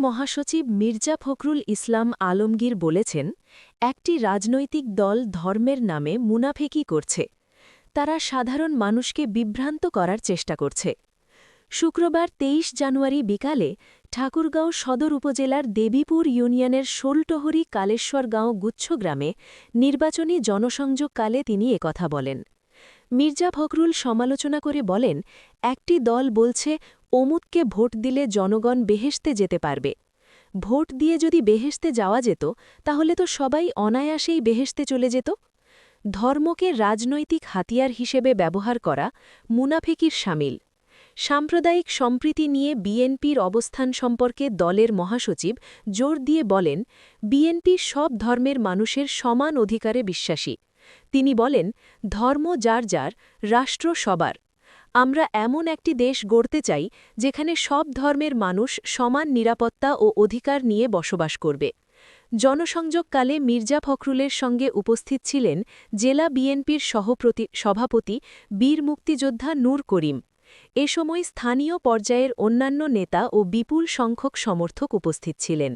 মহাসচিব মির্জা ফখরুল ইসলাম আলমগীর বলেছেন, একটি রাজনৈতিক দল ধর্মের নামে মুনাফেকি করছে। তারা সাধারণ মানুষকে বিভ্রান্ত করার চেষ্টা করছে। শুক্রবার ২৩ জানুয়ারি বিকালে ঠাকুরগাঁও সদর উপজেলার দেবীপুর ইউনিয়নের শোলটহরি কালেশ্বরগাঁও গুচ্ছগ্রামে নির্বাচনী জনসংযোগকালে তিনি একথা বলেন। মির্জা ফখরুল সমালোচনা করে বলেন, একটি দল বলছে অমুককে ভোট দিলে জনগণ বেহেশতে যেতে পারবে। ভোট দিয়ে যদি বেহেশতে যাওয়া যেত তাহলে তো সবাই অনায়াসেই বেহেশতে চলে যেত। ধর্মকে রাজনৈতিক হাতিয়ার হিসেবে ব্যবহার করা মুনাফিকির শামিল। সাম্প্রদায়িক সম্প্রীতি নিয়ে বিএনপির অবস্থান সম্পর্কে দলের মহাসচিব জোর দিয়ে বলেন, বিএনপি সব ধর্মের মানুষের সমান অধিকারে বিশ্বাসী। তিনি বলেন, ধর্ম যার যার, রাষ্ট্র সবার। আমরা এমন একটি দেশ গড়তে চাই যেখানে সব ধর্মের মানুষ সমান নিরাপত্তা ও অধিকার নিয়ে বসবাস করবে। জনসংযোগকালে মির্জা ফখরুলের সঙ্গে উপস্থিত ছিলেন জেলা বিএনপির সভাপতি বীর মুক্তিযোদ্ধা নূর করিম। এ সময় স্থানীয় পর্যায়ের অন্যান্য নেতা ও বিপুল সংখ্যক সমর্থক উপস্থিত ছিলেন।